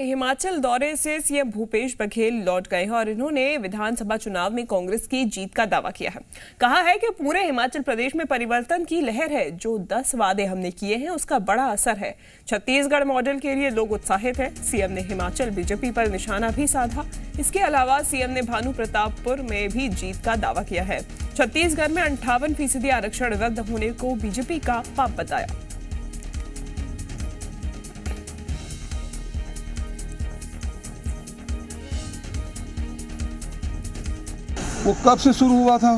हिमाचल दौरे से सीएम भूपेश बघेल लौट गए हैं और इन्होंने विधानसभा चुनाव में कांग्रेस की जीत का दावा किया है। कहा है कि पूरे हिमाचल प्रदेश में परिवर्तन की लहर है। जो 10 वादे हमने किए हैं उसका बड़ा असर है। छत्तीसगढ़ मॉडल के लिए लोग उत्साहित हैं। सीएम ने हिमाचल बीजेपी पर निशाना भी साधा। इसके अलावा सीएम ने भानु प्रतापपुर में भी जीत का दावा किया है। छत्तीसगढ़ में 58% आरक्षण रद्द होने को बीजेपी का पाप बताया। वो कब से शुरू हुआ था?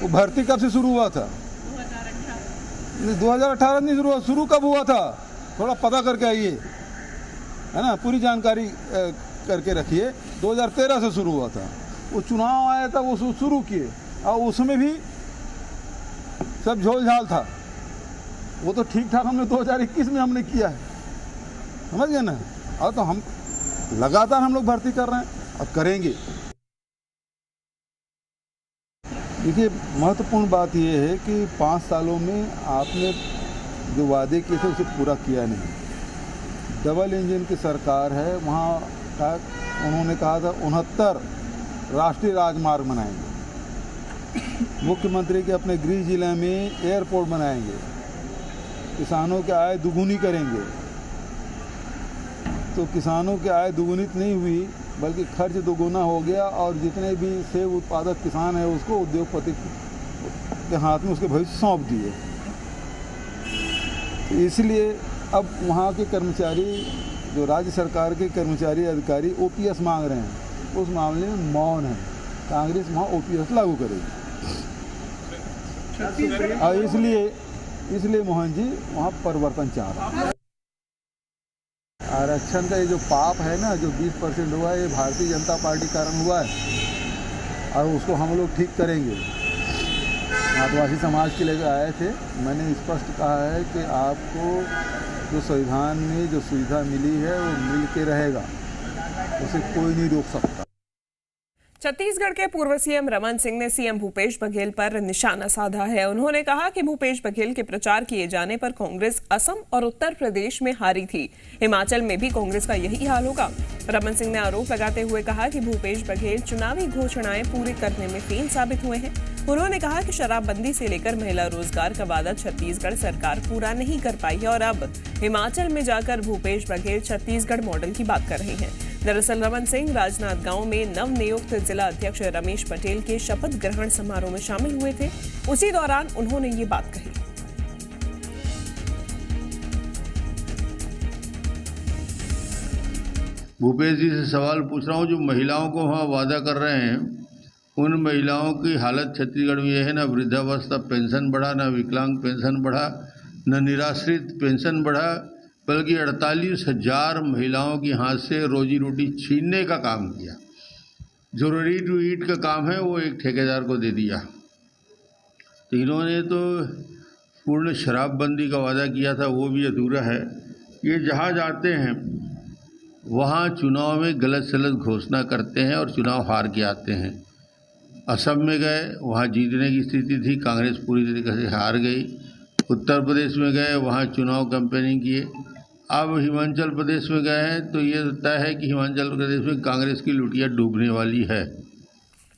वो भर्ती कब से शुरू हुआ था? 2018 नहीं शुरू कब हुआ था? थोड़ा पता करके आइए, है ना, पूरी जानकारी करके रखिए। 2013 से शुरू हुआ था। वो चुनाव आया था, वो शुरू किए और उसमें भी सब झोल झाल था। वो तो ठीक ठाक हमने 2021 में हमने किया है, समझ गए ना। और तो हम लगातार हम लोग भर्ती कर रहे हैं और करेंगे। देखिए, महत्वपूर्ण बात यह है कि 5 सालों में आपने जो वादे किए थे उसे पूरा किया नहीं। डबल इंजन की सरकार है, वहाँ का उन्होंने कहा था 69 राष्ट्रीय राजमार्ग बनाएंगे। मुख्यमंत्री के अपने गृह जिले में एयरपोर्ट बनाएंगे। किसानों की आय दुगुनी करेंगे। तो किसानों की आय दुगुनित नहीं हुई बल्कि खर्च दोगुना हो गया और जितने भी सेब उत्पादक किसान हैं उसको उद्योगपति के हाथ में उसके भविष्य सौंप दिए। तो इसलिए अब वहाँ के कर्मचारी, जो राज्य सरकार के कर्मचारी अधिकारी ओपीएस मांग रहे हैं, उस मामले में मौन है। कांग्रेस वहाँ ओपीएस लागू करेगी। और इसलिए मोहन जी वहाँ परिवर्तन चाह रहे हैं। आरक्षण का ये जो पाप है ना, जो 20% हुआ है, ये भारतीय जनता पार्टी कारण हुआ है और उसको हम लोग ठीक करेंगे। आदिवासी समाज के लिए आए थे, मैंने स्पष्ट कहा है कि आपको जो संविधान में जो सुविधा मिली है वो मिल के रहेगा, उसे कोई नहीं रोक सकता। छत्तीसगढ़ के पूर्व सीएम रमन सिंह ने सीएम भूपेश बघेल पर निशाना साधा है। उन्होंने कहा कि भूपेश बघेल के प्रचार किए जाने पर कांग्रेस असम और उत्तर प्रदेश में हारी थी। हिमाचल में भी कांग्रेस का यही हाल होगा। रमन सिंह ने आरोप लगाते हुए कहा कि भूपेश बघेल चुनावी घोषणाएं पूरी करने में फेल साबित हुए हैं। उन्होंने कहा कि शराबबंदी से लेकर महिला रोजगार का वादा छत्तीसगढ़ सरकार पूरा नहीं कर पाई है और अब हिमाचल में जाकर भूपेश बघेल छत्तीसगढ़ मॉडल की बात कर रहे हैं। दरअसल रमन सिंह राजनांदगांव में नवनियुक्त जिला अध्यक्ष रमेश पटेल के शपथ ग्रहण समारोह में शामिल हुए थे। उसी दौरान उन्होंने ये बात कही। भूपेश जी से सवाल पूछ रहा हूँ, जो महिलाओं को वहाँ वादा कर रहे हैं, उन महिलाओं की हालत छत्तीसगढ़ में यह है, ना वृद्धावस्था पेंशन बढ़ा, ना विकलांग पेंशन बढ़ा, न निराश्रित पेंशन बढ़ा, बल्कि 48,000 महिलाओं की हाथ से रोजी रोटी छीनने का काम किया। जो रेडी टू ईट का काम है वो एक ठेकेदार को दे दिया। तो इन्होंने तो पूर्ण शराबबंदी का वादा किया था, वो भी अधूरा है। ये जहाँ जाते हैं वहाँ चुनाव में गलत सलत घोषणा करते हैं और चुनाव हार के आते हैं। असम में गए, वहाँ जीतने की स्थिति थी, कांग्रेस पूरी तरीके से हार गई। उत्तर प्रदेश में गए, वहाँ चुनाव कैंपेनिंग किए। अब हिमाचल प्रदेश में गए हैं तो ये तय है कि हिमाचल प्रदेश में कांग्रेस की लुटिया डूबने वाली है।